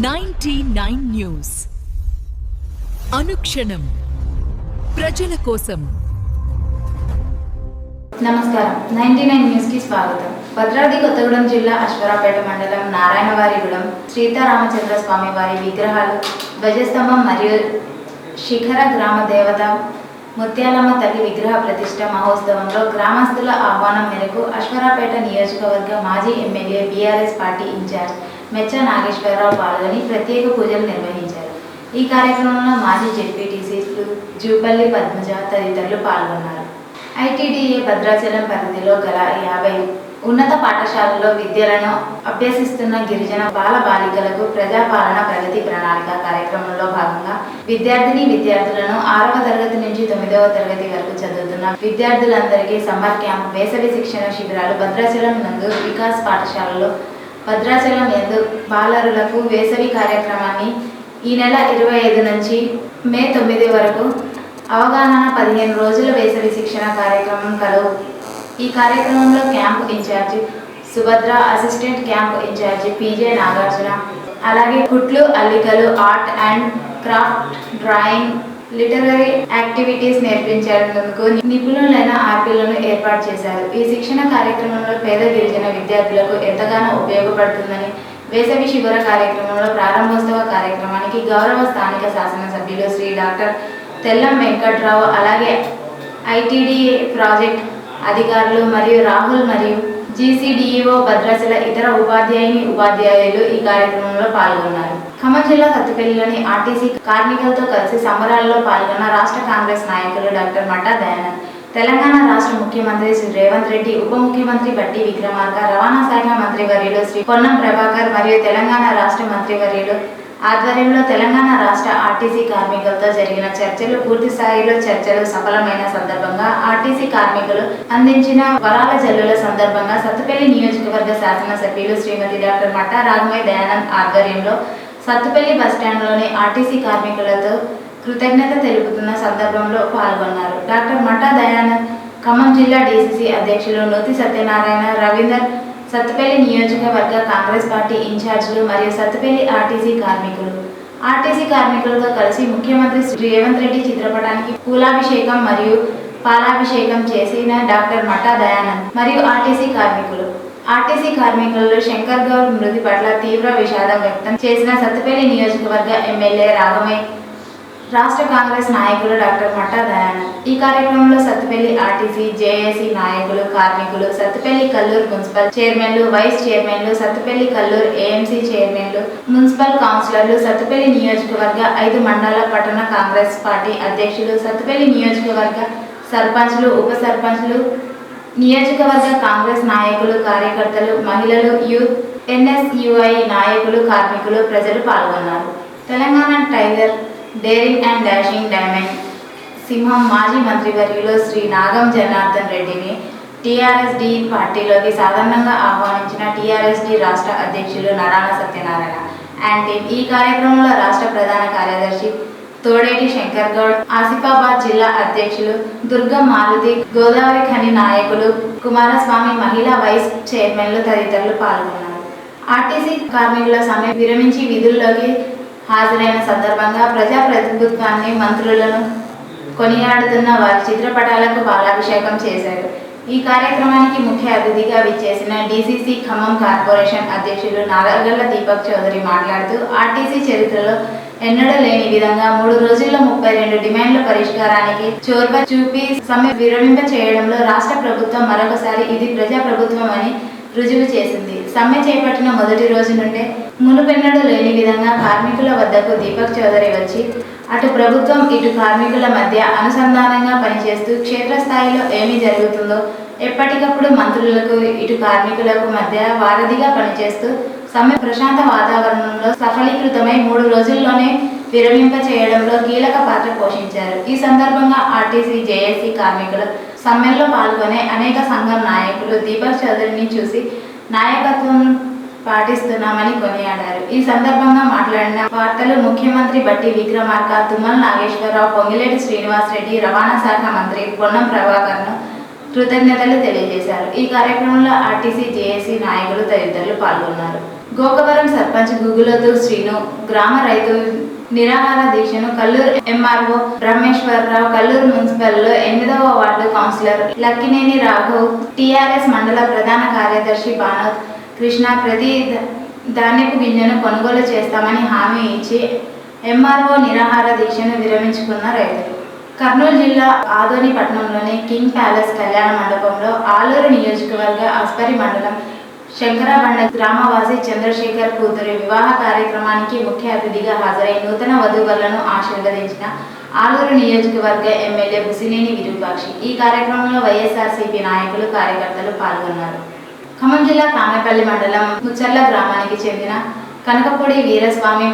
99 news అనుక్షణం ప్రజల కోసం. నమస్కారం. 99 న్యూస్ కి స్వాగతం. భద్రాద్రి కొత్తగూడెం జిల్లా అశ్వరాపేట మండలం నారాయణవారిగూడెం సీతారామచంద్ర స్వామి వారి విగ్రహాలు, ధ్వజస్తంభం మరియు శిఖర గ్రామ దేవత ముత్యాలమ్మ తల్లి విగ్రహ ప్రతిష్ట మహోత్సవంలో గ్రామస్తుల ఆహ్వానం మేరకు అశ్వరాపేట నియోజకవర్గ మాజీ MLA BRS party incharge Mecha Nageswararao పాల్గొని ప్రత్యేక పూజలు నిర్వహించారు. ఈ కార్యక్రమంలో మాజీ జెడ్పీటీసీలు జూపల్లి పద్మజ తదితరులు పాల్గొన్నారు. ఐటీడీఏ భద్రాచలం పరిధిలో గల 50 ఉన్నత పాఠశాలల్లో విద్యలను అభ్యసిస్తున్న గిరిజన బాల బాలికలకు ప్రజాపాలన ప్రగతి ప్రణాళిక కార్యక్రమంలో భాగంగా విద్యార్థులను 6వ తరగతి నుంచి 9వ తరగతి వరకు చదువుతున్న విద్యార్థులందరికీ సమ్మర్ క్యాంప్, వేసవి శిక్షణ శిబిరాలు భద్రాచలం నందు వికాస్ పాఠశాలలో భద్రాచలం యందు బాలరులకు వేసవి కార్యక్రమాన్ని ఈ నెల 25 నుంచి మే 9 వరకు అవగాహన 15 రోజుల వేసవి శిక్షణ కార్యక్రమం కలవు. ఈ కార్యక్రమంలో camp incharge Subhadra, assistant camp incharge PJ Nagarjuna, అలాగే కుట్లు, అల్లికలు, art and craft, drawing, literary activities నేర్పించేందుకు నిపుణులైన ఆర్పీలను ఏర్పాటు చేశారు. ఈ శిక్షణ కార్యక్రమంలో పేద గిరిజన విద్యార్థులకు ఎంతగానో ఉపయోగపడుతుందని వేసవి శిబిర కార్యక్రమంలో ప్రారంభోత్సవ కార్యక్రమానికి గౌరవ స్థానిక శాసనసభ్యులు శ్రీ డాక్టర్ తెల్లం వెంకట్రావు, అలాగే ఐటీడీఏ ప్రాజెక్ట్ అధికారులు మరియు రాహుల్ మరియు జీసీడీఈఓ భద్రాచల ఇతర ఉపాధ్యాయులు ఈ కార్యక్రమంలో పాల్గొన్నారు. ఖమ్మం జిల్లా సత్తుపల్లిలోని ఆర్టీసీ కార్మికులతో కలిసి సంబరాల్లో పాల్గొన్న రాష్ట్ర కాంగ్రెస్ నాయకులు డాక్టర్ మట్టా దయానంద్, తెలంగాణ రాష్ట్ర ముఖ్యమంత్రి శ్రీ రేవంత్ రెడ్డి, ఉప ముఖ్యమంత్రి బట్టి విక్రమార్క, రవాణా శాఖ మంత్రివర్యులు శ్రీ పొన్నం ప్రభాకర్ మరియు తెలంగాణ రాష్ట్ర మంత్రివర్యులు ఆధ్వర్యంలో తెలంగాణ రాష్ట్ర ఆర్టీసీ కార్మికులతో జరిగిన చర్చలు పూర్తి స్థాయిలో సఫలమైన సందర్భంగా ఆర్టీసీ కార్మికులు అందించిన వరాల జల్లుల సందర్భంగా సత్తుపల్లి నియోజకవర్గ శాసనసభ్యులు శ్రీమతి డాక్టర్ మట్టా రాఘమయ్య దయానంద్ ఆధ్వర్యంలో సత్తుపల్లి బస్టాండ్లోని ఆర్టీసీ కార్మికులతో కృతజ్ఞత తెలుపుతున్న సందర్భంలో పాల్గొన్నారు. డాక్టర్ మట్టా దయానంద్, ఖమ్మం జిల్లా డీసీసీ అధ్యక్షులు నూతి సత్యనారాయణ, రవీందర్, సత్తుపల్లి నియోజకవర్గ కాంగ్రెస్ పార్టీ ఇన్ఛార్జీలు మరియు సత్తుపల్లి ఆర్టీసీ కార్మికులతో కలిసి ముఖ్యమంత్రి శ్రీ రేవంత్ రెడ్డి చిత్రపటానికి పూలాభిషేకం మరియు పాలాభిషేకం చేసిన డాక్టర్ మట్టా దయానంద్ మరియు ఆర్టీసీ కార్మికులలో శంకర్ గౌడ్ మృతి పట్ల తీవ్ర విషాదం వ్యక్తం చేసిన సత్తుపల్లి నియోజకవర్గ ఎమ్మెల్యే రాఘమయ్య, రాష్ట్ర కాంగ్రెస్ నాయకులు డాక్టర్ మట్టా దయానంద్. ఈ కార్యక్రమంలో సత్తుపల్లి ఆర్టీసీ జేఏసీ నాయకులు, కార్మికులు, సత్తుపల్లి కల్లూరు మున్సిపల్ చైర్మన్లు, వైస్ చైర్మన్లు, సత్తుపల్లి కల్లూరు ఏఎంసీ చైర్మన్లు, మున్సిపల్ కౌన్సిలర్లు, సత్తుపల్లి నియోజకవర్గ 5 మండల పట్టణ కాంగ్రెస్ పార్టీ అధ్యక్షులు, సత్తుపల్లి నియోజకవర్గ సర్పంచ్లు, ఉప సర్పంచ్లు, నియోజకవర్గ కాంగ్రెస్ నాయకులు, కార్యకర్తలు, మహిళలు, యూత్, ఎన్ఎస్యుఐ నాయకులు, కార్మికులు, ప్రజలు పాల్గొన్నారు. Telangana tiger daring and dashing diamond సింహం మాజీ మంత్రివర్యులు శ్రీ నాగం జనార్దన్ రెడ్డిని టీఆర్ఎస్డి పార్టీలోకి సాధారణంగా ఆహ్వానించిన టీఆర్ఎస్డి రాష్ట్ర అధ్యక్షులు నారాయణ సత్యనారాయణ అండ్ టీం. ఈ కార్యక్రమంలో రాష్ట్ర ప్రధాన కార్యదర్శి తోడేటి శంకర్ గౌడ్, ఆసిఫాబాద్ జిల్లా అధ్యక్షులు దుర్గం మారుతి, గోదావరి ఖని నాయకులు, కుమారస్వామి, మహిళా వైస్ చైర్మన్లు తదితరులు పాల్గొన్నారు. ఆర్టీసీ కార్మికుల సమ్మె విరమించి విధుల్లోకి హాజరైన సందర్భంగా ప్రజాప్రతినిధుత్వాన్ని, మంత్రులను కొనియాడుతున్న వారి చిత్రపటాలకు పాలాభిషేకం చేశారు. ఈ కార్యక్రమానికి ముఖ్య అతిథిగా విచ్చేసిన డీసీసీ ఖమ్మం కార్పొరేషన్ అధ్యక్షులు నాగర్గల్ల దీపక్ చౌదరి మాట్లాడుతూ ఆర్టీసీ చరిత్రలో ఎన్నడూ లేని విధంగా 3 రోజుల్లో 32 డిమాండ్ల పరిష్కారానికి చొరవ చూపి సమ్మె విరమింప చేయడంలో రాష్ట్ర ప్రభుత్వం మరొకసారి ఇది ప్రజాప్రభుత్వం అని రుజువు చేసింది. సమ్మె చేపట్టిన మొదటి రోజు నుండే మునుపెన్నడూ లేని విధంగా కార్మికుల వద్దకు దీపక్ చౌదరి వచ్చి అటు ప్రభుత్వం ఇటు కార్మికుల మధ్య అనుసంధానంగా పనిచేస్తూ క్షేత్రస్థాయిలో ఏమి జరుగుతుందో ఎప్పటికప్పుడు మంత్రులకు ఇటు కార్మికులకు మధ్య వారధిగా పనిచేస్తూ సమ్మె ప్రశాంత వాతావరణంలో సఫలీకృతమై 3 రోజుల్లోనే విరమింప చేయడంలో కీలక పాత్ర పోషించారు. ఈ సందర్భంగా ఆర్టీసీ జేఏసీ కార్మికులు సమ్మెల్లో పాల్గొనే అనేక సంఘం నాయకులు దీపక్ చౌదరిని చూసి నాయకత్వం పాటిస్తున్నామని కొనియాడారు. ఈ సందర్భంగా మాట్లాడిన వార్తలు ముఖ్యమంత్రి బట్టి విక్రమార్క, తుమ్మల నాగేశ్వరరావు, పొంగిలేటి శ్రీనివాస్ రెడ్డి, రవాణా శాఖ మంత్రి పొన్నం ప్రభాకర్ను కృతజ్ఞతలు తెలియజేశారు. ఈ కార్యక్రమంలో ఆర్టీసీ జేఏసీ నాయకులు తదితరులు పాల్గొన్నారు. గోకవరం సర్పంచ్ గుగులతు శ్రీను గ్రామ రైతు నిరాహార దీక్షను కల్లూరు ఎంఆర్ఓ బ్రహ్మేశ్వరరావు, కల్లూరు మున్సిపల్లో 8వ వార్డు కౌన్సిలర్ లక్కినేని రాఘవ్, టీఆర్ఎస్ మండల ప్రధాన కార్యదర్శి బానోత్ కృష్ణ ప్రతి ధాన్యపు గింజను కొనుగోలు చేస్తామని హామీ ఇచ్చి ఎంఆర్ఓ నిరాహార దీక్షను విరమించుకున్న రైతులు. కర్నూలు జిల్లా ఆదోని పట్టణంలోని కింగ్ ప్యాలెస్ కళ్యాణ మండపంలో ఆలూరు నియోజకవర్గ అస్పరి మండలం శంకరబండ గ్రామవాసి చంద్రశేఖర్ కూతురి వివాహ కార్యక్రమానికి ముఖ్య అతిథిగా హాజరై నూతన వధూవరులను ఆశీర్వదించిన ఆలూరు నియోజకవర్గ ఎమ్మెల్యే బుసినేని విరూపాక్షి. ఈ కార్యక్రమంలో వైఎస్ఆర్సీపీ నాయకులు, కార్యకర్తలు పాల్గొన్నారు. ఖమ్మం జిల్లా కామెపల్లి మండలం ముచ్చర్ల గ్రామానికి చెందిన కనకపూడి వీరస్వామి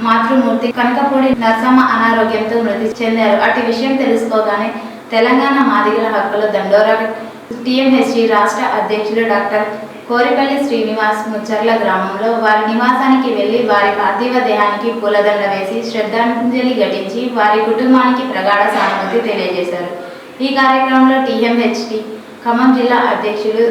మాతృమూర్తి కనకపూడి నర్సమ్మ అనారోగ్యంతో మృతి చెందారు. అటు విషయం తెలుసుకోగానే తెలంగాణ మాదిగల హక్కుల దండోరా టీఎంహెచ్టీ రాష్ట్ర అధ్యక్షులు డాక్టర్ కోరిపల్లి శ్రీనివాస్ ముచ్చర్ల గ్రామంలో వారి నివాసానికి వెళ్లి వారి పార్థివ దేహానికి పూలదండ వేసి శ్రద్ధాంజలి ఘటించి వారి కుటుంబానికి ప్రగాఢ సానుభూతి తెలియజేశారు. ఈ కార్యక్రమంలో టీఎంహెచ్టీ ఖమ్మం జిల్లా అధ్యక్షులు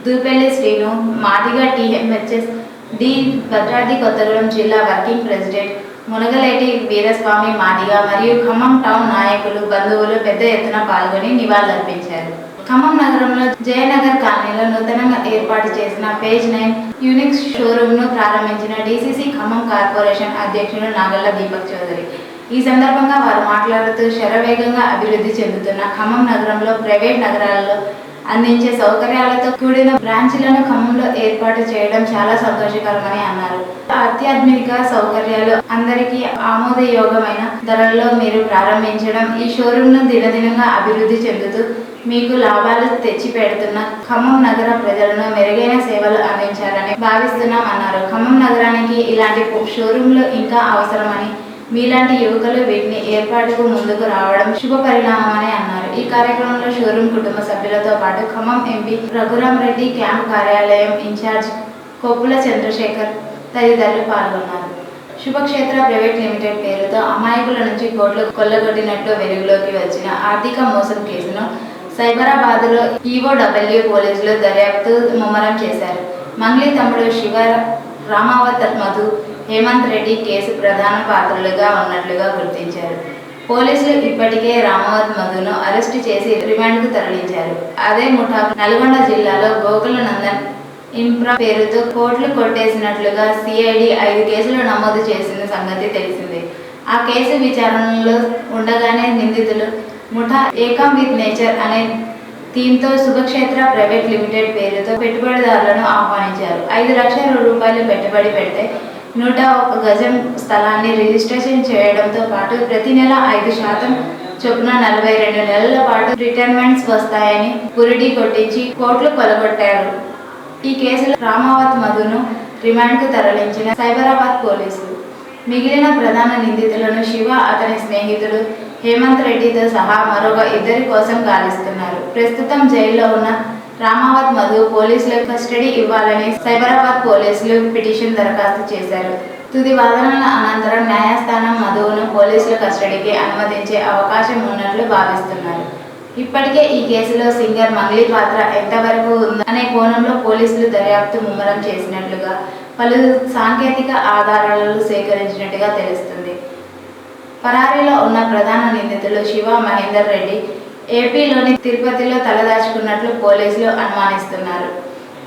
దూపెల్లి శ్రీను, మాదిగ టీఎంహెచ్ఎస్ డి భద్రాద్రి కొత్తగూడెం జిల్లా వర్కింగ్ ప్రెసిడెంట్ మునగలేటి వీరస్వామి మాదిగ మరియు ఖమ్మం టౌన్ నాయకులు, బంధువులు పెద్ద ఎత్తున పాల్గొని నివాళులర్పించారు. ఖమ్మం నగరంలో జయనగర్ కాలనీలో నూతనంగా ఏర్పాటు చేసిన పేజ్ 9 యూనిక్స్ షోరూమ్ను ప్రారంభించిన డీసీసీ ఖమ్మం కార్పొరేషన్ అధ్యక్షుడు నాగళ్ల దీపక్ చౌదరి. ఈ సందర్భంగా వారు మాట్లాడుతూ శరవేగంగా అభివృద్ధి చెందుతున్న ఖమ్మం నగరంలో ప్రైవేట్ నగరాలలో అందించే సౌకర్యాలతో కూడిన బ్రాంచీలను ఖమ్మంలో ఏర్పాటు చేయడం చాలా సంతోషకరమని అన్నారు. అత్యాధునిక సౌకర్యాలు, అందరికీ ఆమోదయోగమైన ధరల్లో మీరు ప్రారంభించడం, ఈ షోరూంను దినదినంగా అభివృద్ధి చెందుతూ మీకు లాభాలు తెచ్చిపెడుతున్న ఖమ్మం నగర ప్రజలను మెరుగైన సేవలు అందించాలని భావిస్తున్నామన్నారు. ఖమ్మం నగరానికి ఇలాంటి షోరూంలు ఇంకా అవసరమని, మీలాంటి యువకులు వీటిని ఏర్పాటుకు ముందుకు రావడం శుభ పరిణామమని అన్నారు. ఈ కార్యక్రమంలో షోరూం కుటుంబ సభ్యులతో పాటు ఖమ్మం ఎంపీ రఘురామరెడ్డి, క్యాంప్ కార్యాలయం ఇన్ఛార్జ్ కొప్పుల చంద్రశేఖర్ తదితరులు పాల్గొన్నారు. శుభక్షేత్ర ప్రైవేట్ లిమిటెడ్ పేరుతో అమాయకుల నుంచి కోట్లు కొల్లగొట్టినట్లు వెలుగులోకి వచ్చిన ఆర్థిక మోసం కేసును సైబరాబాద్లో ఈఓడబ్ల్యూ పోలీసులు దర్యాప్తు ముమ్మరం చేశారు. మంగ్లీ తమ్ముడు శివ, రామావత్ మధు, హేమంత్ రెడ్డి కేసు ప్రధాన పాత్రలుగా ఉన్నట్లుగా గుర్తించారు. పోలీసులు ఇప్పటికే రామావత్ మధును అరెస్టు చేసి రిమాండ్కు తరలించారు. అదే ముఠా నల్గొండ జిల్లాలో గోకుల నందన్ ఇంప్రా పేరుతో కోట్లు కొట్టేసినట్లుగా సిఐడి 5 కేసులు నమోదు చేసిన సంగతి తెలిసిందే. ఆ కేసు విచారణలో ఉండగానే నిందితులు ముఠా ఏకమ్ విత్ నేచర్ అనే థీమ్తో శుభక్షేత్ర ప్రైవేట్ లిమిటెడ్ పేరుతో పెట్టుబడిదారులను ఆహ్వానించారు. 5 లక్షల రూపాయలు పెట్టుబడి పెడితే 101 గజం స్థలాన్ని రిజిస్ట్రేషన్ చేయడంతో పాటు ప్రతి నెల 5% చొప్పున 42 నెలల పాటు రిటైర్మెంట్స్ వస్తాయని పురిడి కొట్టించి కోట్లు కొలగొట్టారు. ఈ కేసులో రామావత్ మధును రిమాండ్కు తరలించిన సైబరాబాద్ పోలీసులు. మిగిలిన ప్రధాన నిందితులను శివ, అతని స్నేహితుడు హేమంత్ రెడ్డితో సహా మరొక 2 కోసం గాలిస్తున్నారు. ప్రస్తుతం జైల్లో ఉన్న రామావత్ మధు పోలీసుల కస్టడీ ఇవ్వాలని సైబరాబాద్ పోలీసులు పిటిషన్ దరఖాస్తు చేశారు. తుది వాదనల అనంతరం న్యాయస్థానం మధువును పోలీసుల కస్టడీకి అనుమతించే అవకాశం ఉన్నట్లు భావిస్తున్నారు. ఇప్పటికే ఈ కేసులో సింగర్ మంగ్లీ పాత్ర ఎంతవరకు ఉందనే కోణంలో పోలీసులు దర్యాప్తు ముమ్మరం చేసినట్లుగా పలు సాంకేతిక ఆధారాలను సేకరించినట్టుగా తెలుస్తుంది. పరారీలో ఉన్న ప్రధాన నిందితులు శివ, మహేందర్ రెడ్డి ఏపీలోని తిరుపతిలో తలదాచుకున్నట్లు పోలీసులు అనుమానిస్తున్నారు.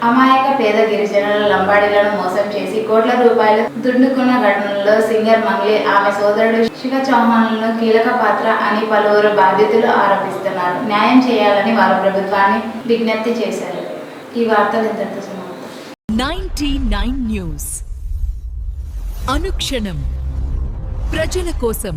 అమాయక పేద గిరిజనుల లంబాడీలను మోసం చేసి కోట్ల రూపాయలు దుండుకున్న ఘటనలో సింగర్ మంగ్లీ, ఆమె సోదరుడు శివ చౌహాన్లను కీలక పాత్ర అని పలువురు బాధితులు ఆరోపిస్తున్నారు. న్యాయం చేయాలని వారు ప్రభుత్వాన్ని విజ్ఞప్తి చేశారు. ఈ వార్తలు ఇంతటితో సమాప్తం. 99 న్యూస్ అనుక్షణం ప్రజల కోసం.